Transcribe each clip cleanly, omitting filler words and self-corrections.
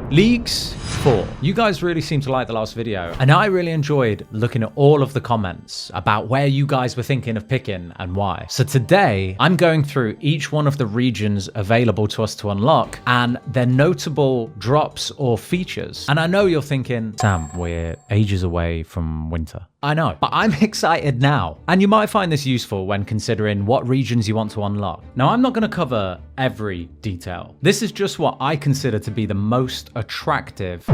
Leagues 4. You guys really seem to like the last video, and I really enjoyed looking at all of the comments about where you guys were thinking of picking and why. So today, I'm going through each one of the regions available to us to unlock and their notable drops or features. And I know you're thinking, Sam, we're ages away from winter. I know, but I'm excited now. And you might find this useful when considering what regions you want to unlock. Now, I'm not going to cover every detail. This is just what I consider to be the most attractive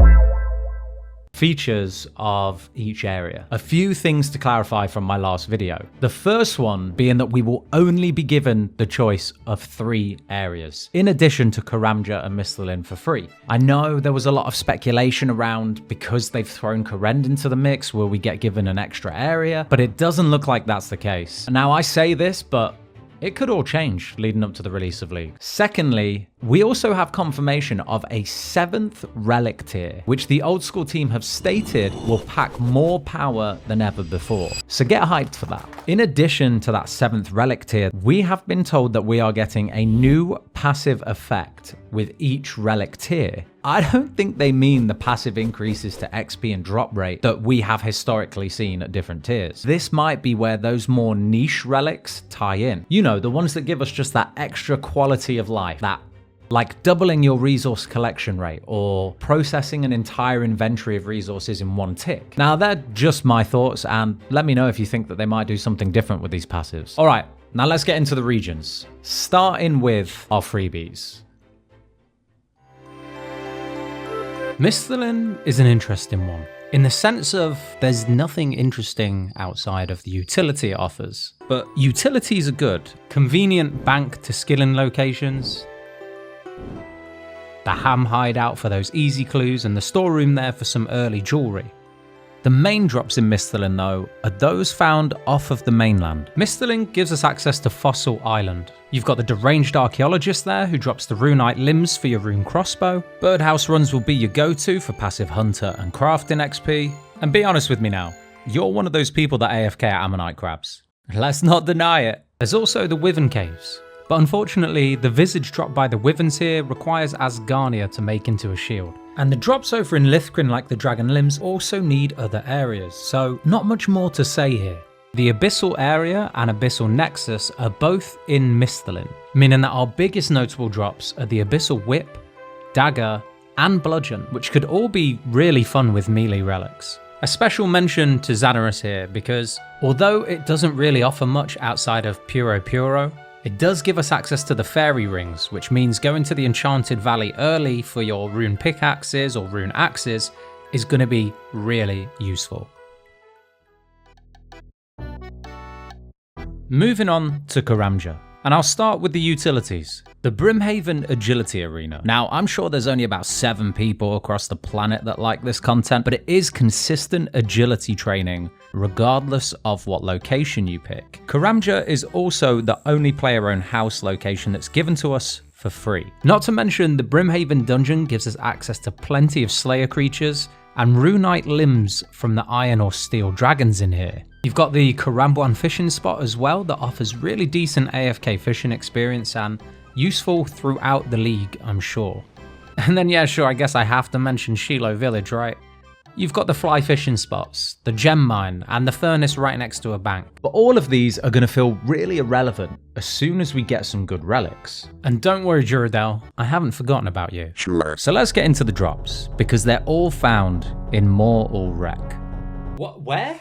features of each area. A few things to clarify from my last video. The first one being that we will only be given the choice of 3 areas, in addition to Karamja and Misthalin for free. I know there was a lot of speculation around because they've thrown Kourend into the mix, will we get given an extra area? But it doesn't look like that's the case. Now I say this, but it could all change leading up to the release of League. Secondly, we also have confirmation of a 7th relic tier, which the old school team have stated will pack more power than ever before. So get hyped for that. In addition to that 7th relic tier, we have been told that we are getting a new passive effect with each relic tier. I don't think they mean the passive increases to XP and drop rate that we have historically seen at different tiers. This might be where those more niche relics tie in. You know, the ones that give us just that extra quality of life, that like doubling your resource collection rate or processing an entire inventory of resources in one tick. Now, they're just my thoughts, and let me know if you think that they might do something different with these passives. All right, now let's get into the regions, starting with our freebies. Misthalin is an interesting one, in the sense of there's nothing interesting outside of the utility it offers. But utilities are good. Convenient bank to skilling locations, the ham hideout for those easy clues, and the storeroom there for some early jewelry. The main drops in Misthalin, though, are those found off of the mainland. Misthalin gives us access to Fossil Island. You've got the deranged archaeologist there who drops the runite limbs for your rune crossbow. Birdhouse runs will be your go-to for passive hunter and crafting XP. And be honest with me now, you're one of those people that AFK at Ammonite crabs. Let's not deny it. There's also the Wyvern caves. But unfortunately, the visage drop by the Wyverns here requires Asgarnia to make into a shield. And the drops over in Lithgren, like the dragon limbs, also need other areas, so not much more to say here. The Abyssal area and Abyssal Nexus are both in Misthalin, meaning that our biggest notable drops are the Abyssal Whip, Dagger, and Bludgeon, which could all be really fun with melee relics. A special mention to Xanaris here, because although it doesn't really offer much outside of Puro Puro, it does give us access to the fairy rings, which means going to the Enchanted Valley early for your rune pickaxes or rune axes is going to be really useful. Moving on to Karamja, and I'll start with the utilities. The Brimhaven Agility Arena. Now, I'm sure there's only about 7 people across the planet that like this content, but it is consistent agility training regardless of what location you pick. Karamja is also the only player-owned house location that's given to us for free. Not to mention, the Brimhaven dungeon gives us access to plenty of Slayer creatures and runite limbs from the iron or steel dragons in here. You've got the Karambuan fishing spot as well that offers really decent AFK fishing experience and useful throughout the league, I'm sure. And then yeah, sure, I guess I have to mention Shiloh Village, right? You've got the fly fishing spots, the gem mine, and the furnace right next to a bank. But all of these are going to feel really irrelevant as soon as we get some good relics. And don't worry, Juradel, I haven't forgotten about you. Sure. So let's get into the drops, because they're all found in Mor Wreck. What? Where?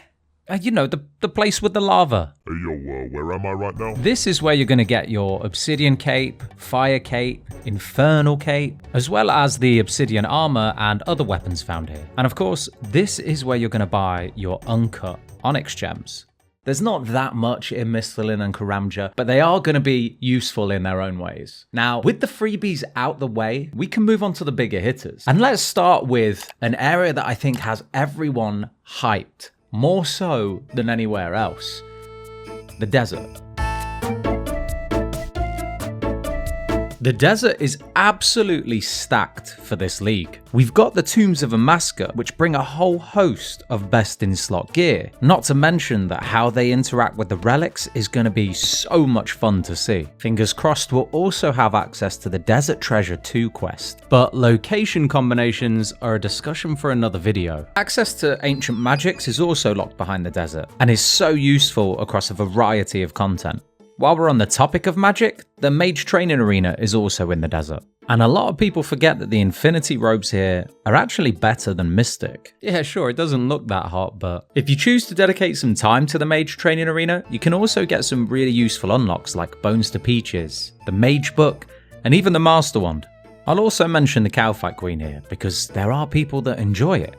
You know, the place with the lava. Hey yo, where am I right now? This is where you're going to get your Obsidian Cape, Fire Cape, Infernal Cape, as well as the Obsidian Armor and other weapons found here. And of course, this is where you're going to buy your uncut Onyx Gems. There's not that much in Misthalin and Karamja, but they are going to be useful in their own ways. Now, with the freebies out the way, we can move on to the bigger hitters. And let's start with an area that I think has everyone hyped, more so than anywhere else: the desert. The desert is absolutely stacked for this league. We've got the Tombs of Amaska, which bring a whole host of best in slot gear. Not to mention that how they interact with the relics is going to be so much fun to see. Fingers crossed we'll also have access to the Desert Treasure 2 quest. But location combinations are a discussion for another video. Access to ancient magics is also locked behind the desert, and is so useful across a variety of content. While we're on the topic of magic, the Mage Training Arena is also in the desert. And a lot of people forget that the Infinity Robes here are actually better than Mystic. Yeah, sure, it doesn't look that hot, but if you choose to dedicate some time to the Mage Training Arena, you can also get some really useful unlocks like Bones to Peaches, the Mage Book, and even the Master Wand. I'll also mention the Cowfight Queen here, because there are people that enjoy it.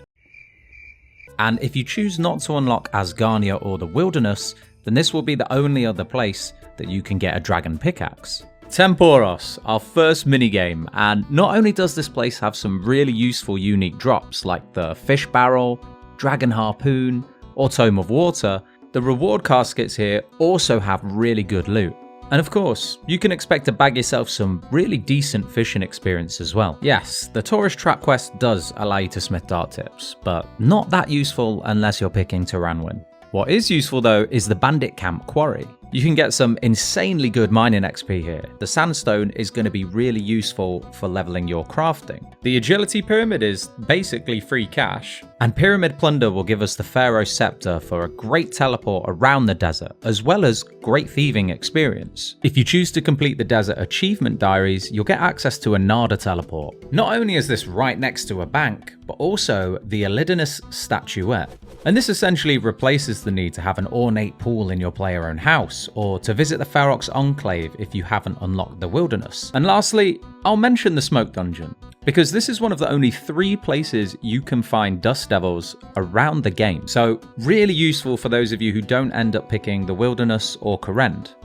And if you choose not to unlock Asgarnia or the Wilderness, then this will be the only other place that you can get a dragon pickaxe. Temporos, our first minigame, and not only does this place have some really useful unique drops like the Fish Barrel, Dragon Harpoon, or Tome of Water, the reward caskets here also have really good loot. And of course, you can expect to bag yourself some really decent fishing experience as well. Yes, the Tourist Trap quest does allow you to smith dart tips, but not that useful unless you're picking Tirannwn. What is useful though is the Bandit Camp Quarry. You can get some insanely good mining XP here. The sandstone is going to be really useful for leveling your crafting. The Agility Pyramid is basically free cash, and Pyramid Plunder will give us the Pharaoh Scepter for a great teleport around the desert, as well as great thieving experience. If you choose to complete the desert achievement diaries, you'll get access to a Nada teleport. Not only is this right next to a bank, but also the Elidinus Statuette. And this essentially replaces the need to have an ornate pool in your player-owned house, or to visit the Ferox Enclave if you haven't unlocked the Wilderness. And lastly, I'll mention the Smoke Dungeon, because this is one of the only 3 places you can find Dust Devils around the game. So really useful for those of you who don't end up picking the Wilderness or Kourend.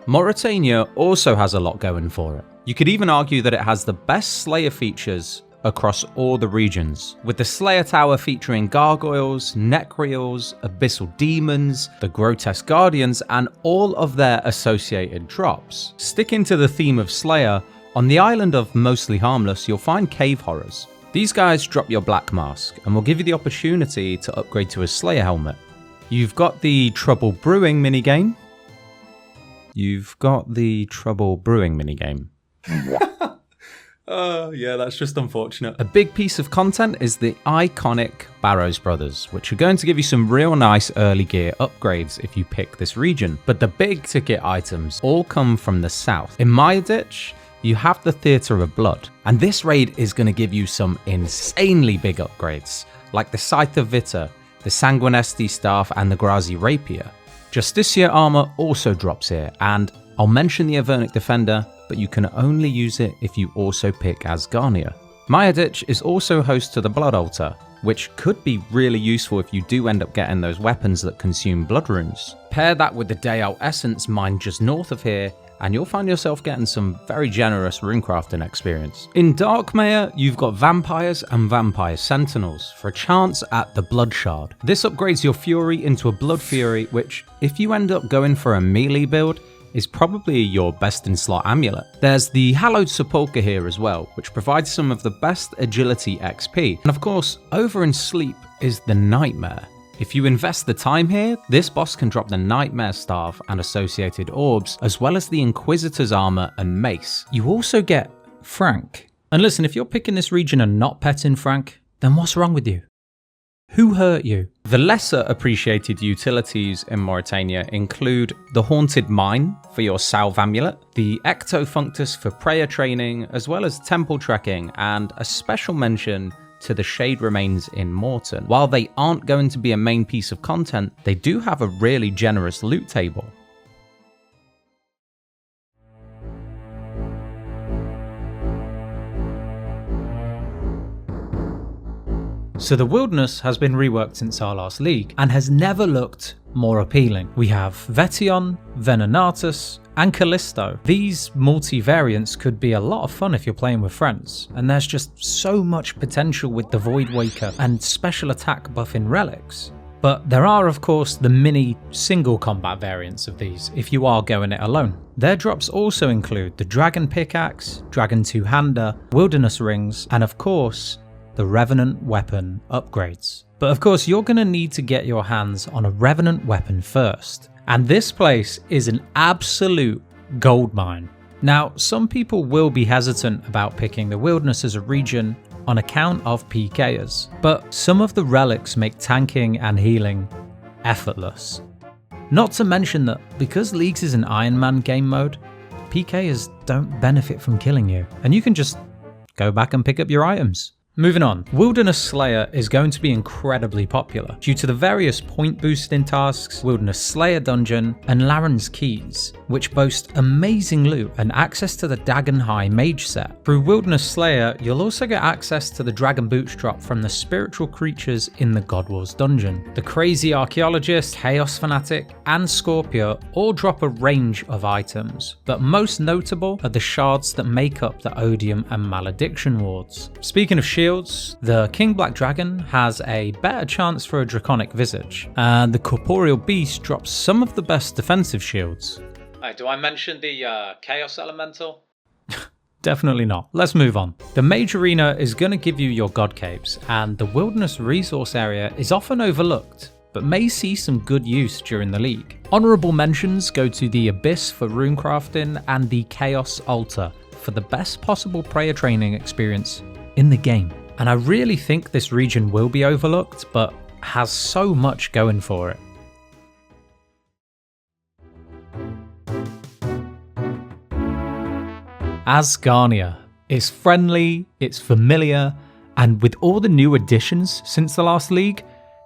Morytania also has a lot going for it. You could even argue that it has the best Slayer features across all the regions, with the Slayer Tower featuring gargoyles, necreals, abyssal demons, the grotesque guardians, and all of their associated drops. Sticking to the theme of Slayer, on the island of Mostly Harmless, you'll find cave horrors. These guys drop your black mask and will give you the opportunity to upgrade to a Slayer helmet. You've got the Trouble Brewing minigame. Oh yeah, that's just unfortunate. A big piece of content is the iconic Barrows Brothers, which are going to give you some real nice early gear upgrades if you pick this region. But the big ticket items all come from the south. In Morytania, you have the Theatre of Blood, and this raid is going to give you some insanely big upgrades, like the Scythe of Vita, the Sanguinesti Staff, and the Grazi Rapier. Justicia armor also drops here, and I'll mention the Avernic Defender, but you can only use it if you also pick Asgarnia. Morytania is also host to the Blood Altar, which could be really useful if you do end up getting those weapons that consume blood runes. Pair that with the Day-Out Essence mined just north of here, and you'll find yourself getting some very generous runecrafting experience. In Darkmere, you've got Vampires and Vampire Sentinels for a chance at the Blood Shard. This upgrades your Fury into a Blood Fury, which, if you end up going for a melee build, is probably your best in slot amulet. There's the Hallowed Sepulchre here as well, which provides some of the best agility XP. And of course, over in Sleep is the Nightmare. If you invest the time here, this boss can drop the Nightmare Staff and associated orbs, as well as the Inquisitor's armor and mace. You also get Frank. And listen, if you're picking this region and not petting Frank, then what's wrong with you? Who hurt you? The lesser appreciated utilities in Morytania include the Haunted Mine for your Salve Amulet, the Ectofunctus for prayer training, as well as temple trekking, and a special mention to the Shade Remains in Morton. While they aren't going to be a main piece of content, they do have a really generous loot table. So the Wilderness has been reworked since our last league, and has never looked more appealing. We have Vetion, Venenatus, and Callisto. These multi-variants could be a lot of fun if you're playing with friends, and there's just so much potential with the Void Waker and special attack buffing relics. But there are of course the mini single combat variants of these if you are going it alone. Their drops also include the Dragon Pickaxe, Dragon Two-Hander, Wilderness Rings, and of course the Revenant Weapon upgrades. But of course you're going to need to get your hands on a Revenant weapon first, and this place is an absolute goldmine. Now some people will be hesitant about picking the Wilderness as a region on account of PKers, but some of the relics make tanking and healing effortless. Not to mention that because Leagues is an Iron Man game mode, PKers don't benefit from killing you, and you can just go back and pick up your items. Moving on, Wilderness Slayer is going to be incredibly popular due to the various point boosting tasks, Wilderness Slayer Dungeon, and Laren's Keys, which boast amazing loot and access to the Dagon High Mage set. Through Wilderness Slayer, you'll also get access to the Dragon Boots drop from the spiritual creatures in the God Wars dungeon. The Crazy Archaeologist, Chaos Fanatic, and Scorpio all drop a range of items, but most notable are the shards that make up the Odium and Malediction wards. Speaking of shields, the King Black Dragon has a better chance for a Draconic Visage, and the Corporeal Beast drops some of the best defensive shields. Hey, do I mention the Chaos Elemental? Definitely not. Let's move on. The Mage Arena is going to give you your God Caves, and the Wilderness Resource Area is often overlooked, but may see some good use during the League. Honourable mentions go to the Abyss for runecrafting and the Chaos Altar for the best possible prayer training experience in the game. And I really think this region will be overlooked, but has so much going for it. Asgarnia. It's friendly, it's familiar, and with all the new additions since the last League,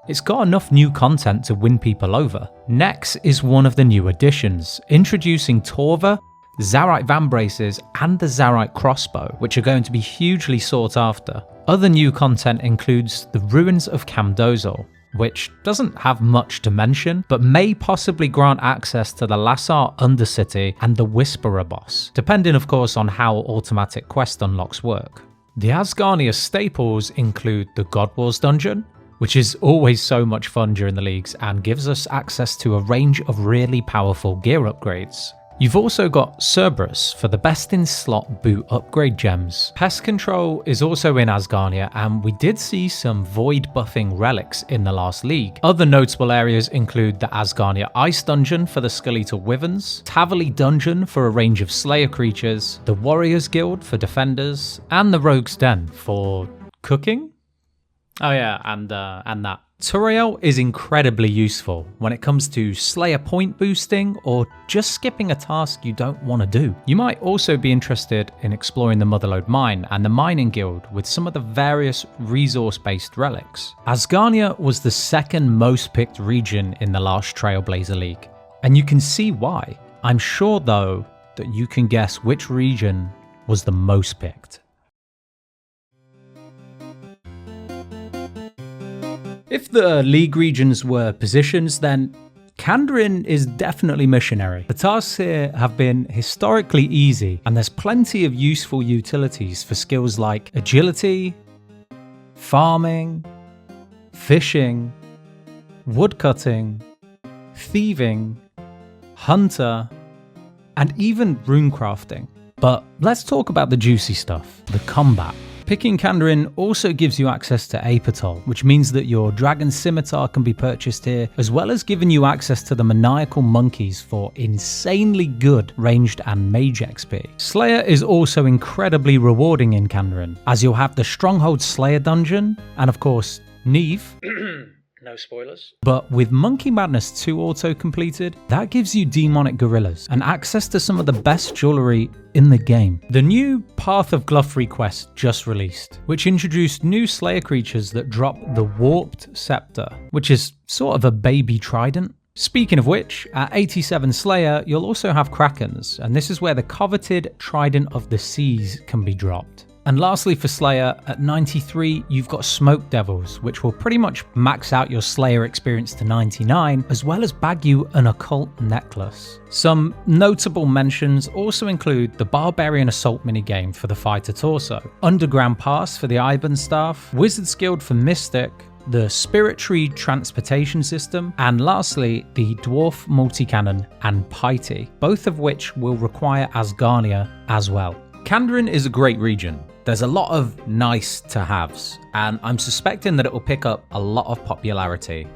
it's got enough new content to win people over. Nex is one of the new additions, introducing Torva, Zarite Vambraces, and the Zarite Crossbow, which are going to be hugely sought after. Other new content includes the Ruins of Camdozil, which doesn't have much to mention, but may possibly grant access to the Lassar Undercity and the Whisperer boss, depending of course on how automatic quest unlocks work. The Asgarnia staples include the God Wars dungeon, which is always so much fun during the Leagues and gives us access to a range of really powerful gear upgrades. You've also got Cerberus for the best in slot boot upgrade gems. Pest Control is also in Asgarnia, and we did see some void buffing relics in the last League. Other notable areas include the Asgarnia Ice Dungeon for the Skeletal Wyverns, Taverley Dungeon for a range of Slayer creatures, the Warriors Guild for defenders, and the Rogue's Den for cooking? Oh yeah, and that. Turael is incredibly useful when it comes to Slayer point boosting or just skipping a task you don't want to do. You might also be interested in exploring the Motherlode Mine and the Mining Guild with some of the various resource-based relics. Asgarnia was the second most picked region in the last Trailblazer League, and you can see why. I'm sure though that you can guess which region was the most picked. If the League regions were positions, then Kandarin is definitely missionary. The tasks here have been historically easy, and there's plenty of useful utilities for skills like agility, farming, fishing, woodcutting, thieving, hunter, and even runecrafting. But let's talk about the juicy stuff, the combat. Picking Kandarin also gives you access to Apatol, which means that your Dragon Scimitar can be purchased here, as well as giving you access to the Maniacal Monkeys for insanely good ranged and mage XP. Slayer is also incredibly rewarding in Kandarin, as you'll have the Stronghold Slayer dungeon, and of course, Neve. No spoilers. But with Monkey Madness 2 auto completed, that gives you Demonic Gorillas and access to some of the best jewellery in the game. The new Path of Gluffrey quest just released, which introduced new Slayer creatures that drop the Warped Scepter, which is sort of a baby trident. Speaking of which, at 87 Slayer, you'll also have Krakens, and this is where the coveted Trident of the Seas can be dropped. And lastly for Slayer, at 93 you've got Smoke Devils, which will pretty much max out your Slayer experience to 99, as well as bag you an occult necklace. Some notable mentions also include the Barbarian Assault minigame for the Fighter Torso, Underground Pass for the Iban Staff, Wizard's Guild for Mystic, the Spirit Tree Transportation System, and lastly the Dwarf Multicannon and Piety, both of which will require Asgarnia as well. Kandarin is a great region. There's a lot of nice to haves, and I'm suspecting that it will pick up a lot of popularity.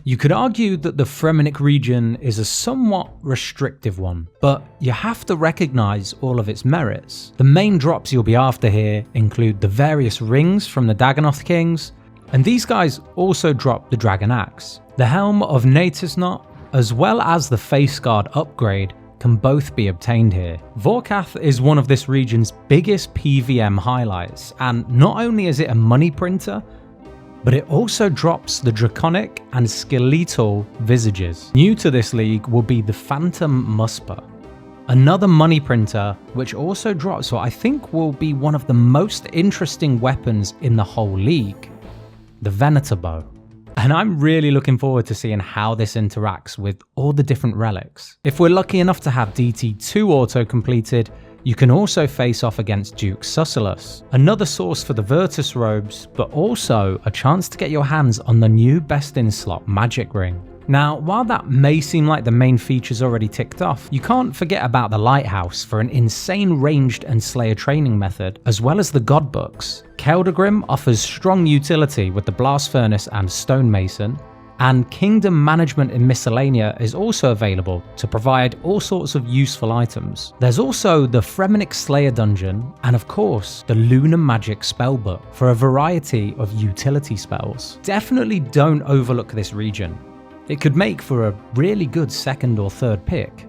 You could argue that the Fremennik region is a somewhat restrictive one, but you have to recognise all of its merits. The main drops you'll be after here include the various rings from the Dagonoth Kings, and these guys also drop the Dragon Axe. The Helm of Natisnot, as well as the Face Guard upgrade, can both be obtained here. Vorkath is one of this region's biggest PVM highlights, and not only is it a money printer, but it also drops the Draconic and Skeletal Visages. New to this league will be the Phantom Muspa, another money printer which also drops what I think will be one of the most interesting weapons in the whole league, the Venator Bow. And I'm really looking forward to seeing how this interacts with all the different relics. If we're lucky enough to have DT2 auto completed, you can also face off against Duke Sussilus, another source for the Virtus robes, but also a chance to get your hands on the new best in slot magic ring. Now, while that may seem like the main features already ticked off, you can't forget about the Lighthouse for an insane ranged and Slayer training method, as well as the God Books. Keldagrim offers strong utility with the Blast Furnace and Stonemason, and Kingdom Management in Miscellanea is also available to provide all sorts of useful items. There's also the Fremennik Slayer Dungeon, and of course the Lunar Magic Spellbook for a variety of utility spells. Definitely don't overlook this region. It could make for a really good second or third pick.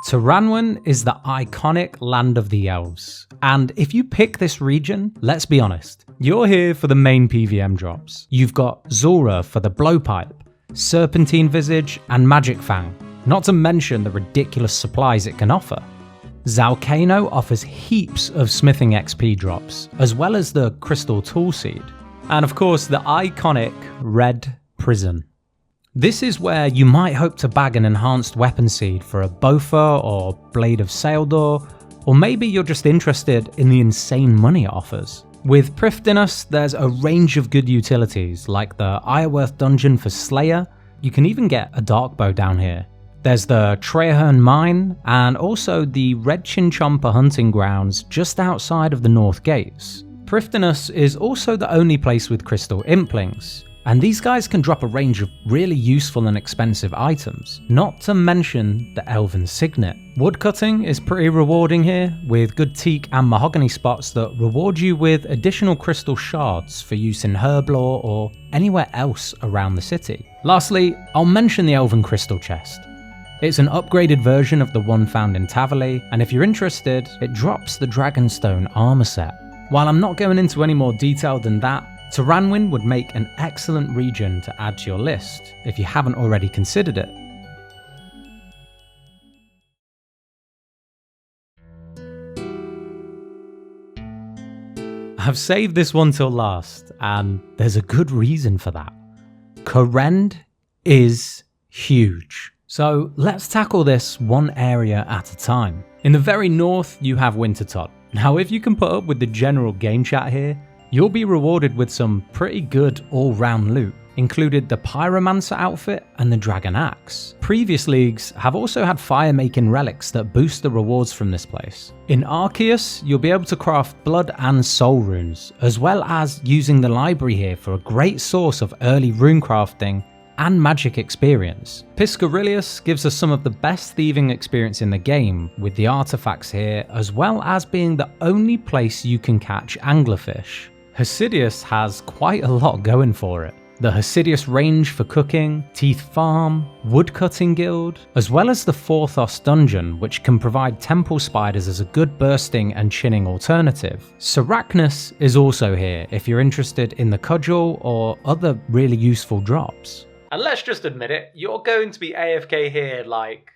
Tirannwn is the iconic land of the elves, and if you pick this region, let's be honest, you're here for the main PVM drops. You've got Zulrah for the Blowpipe, Serpentine Visage and Magic Fang, not to mention the ridiculous supplies it can offer. Zalcano offers heaps of smithing XP drops, as well as the Crystal Tool Seed, and of course the iconic Red Prison. This is where you might hope to bag an enhanced weapon seed for a Bofa or Blade of Saildor, or maybe you're just interested in the insane money it offers. With Prifdinus, there's a range of good utilities, like the Ireworth Dungeon for Slayer. You can even get a Darkbow down here. There's the Trailhern Mine, and also the Red Chinchompa hunting grounds just outside of the North Gates. Prifdinus is also the only place with Crystal Implings, and these guys can drop a range of really useful and expensive items, not to mention the Elven Signet. Woodcutting is pretty rewarding here, with good teak and mahogany spots that reward you with additional crystal shards for use in Herblore or anywhere else around the city. Lastly, I'll mention the Elven Crystal Chest. It's an upgraded version of the one found in Tavali, and if you're interested, it drops the Dragonstone armor set. While I'm not going into any more detail than that, Tirannwn would make an excellent region to add to your list, if you haven't already considered it. I've saved this one till last, and there's a good reason for that. Kourend is huge. So let's tackle this one area at a time. In the very north, you have Wintertot. Now, if you can put up with the general game chat here, you'll be rewarded with some pretty good all-round loot, included the Pyromancer outfit and the Dragon Axe. Previous leagues have also had fire-making relics that boost the rewards from this place. In Arceus, you'll be able to craft blood and soul runes, as well as using the library here for a great source of early rune crafting and magic experience. Piscarilius gives us some of the best thieving experience in the game with the artifacts here, as well as being the only place you can catch anglerfish. Hesidius has quite a lot going for it. the Hasidius Range for cooking, Teeth Farm, Woodcutting Guild, as well as the Forthos Dungeon, which can provide temple spiders as a good bursting and chinning alternative. Sarachnis is also here if you're interested in the cudgel or other really useful drops. And let's just admit it, you're going to be AFK here like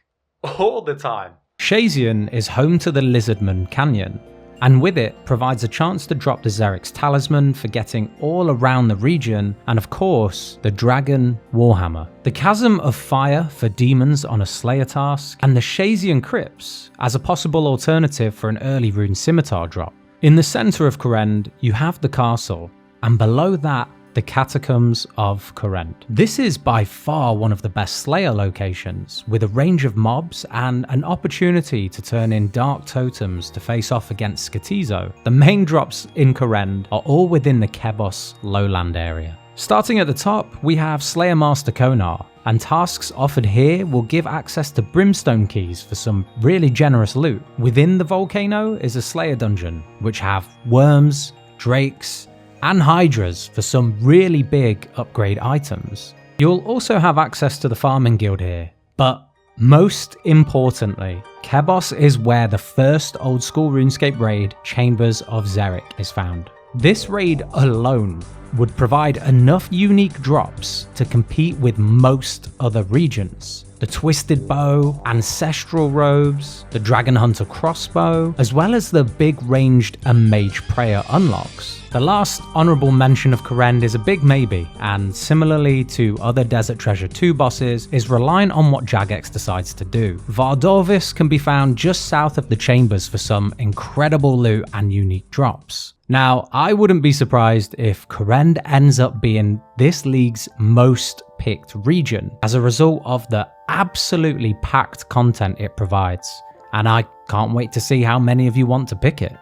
all the time. Shazian is home to the Lizardman Canyon, and with it provides a chance to drop the Xeric's Talisman for getting all around the region, and of course, the Dragon Warhammer. The Chasm of Fire for demons on a Slayer task, and the Shazian Crypts as a possible alternative for an early Rune Scimitar drop. In the centre of Kourend, you have the castle, and below that, the Catacombs of Kourend. This is by far one of the best Slayer locations, with a range of mobs and an opportunity to turn in dark totems to face off against Skatizo. The main drops in Kourend are all within the Kebos lowland area. Starting at the top, we have Slayer Master Konar, and tasks offered here will give access to Brimstone Keys for some really generous loot. Within the volcano is a Slayer dungeon, which have worms, drakes, and hydras for some really big upgrade items. You'll also have access to the farming guild here, but most importantly, Kebos is where the first old school RuneScape raid, Chambers of Xeric, is found. This raid alone would provide enough unique drops to compete with most other regions. The Twisted Bow, Ancestral Robes, the Dragon Hunter Crossbow, as well as the big ranged and Mage Prayer unlocks. The last honourable mention of Kourend is a big maybe, and similarly to other Desert Treasure 2 bosses, is reliant on what Jagex decides to do. Vardorvis can be found just south of the Chambers for some incredible loot and unique drops. Now, I wouldn't be surprised if Kourend ends up being this league's most picked region as a result of the absolutely packed content it provides, and I can't wait to see how many of you want to pick it.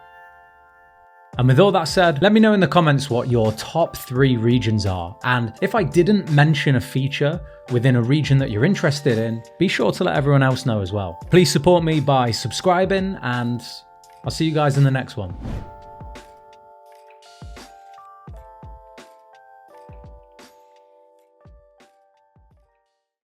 And with all that said, let me know in the comments what your top 3 regions are, and if I didn't mention a feature within a region that you're interested in, be sure to let everyone else know as well. Please support me by subscribing, and I'll see you guys in the next one.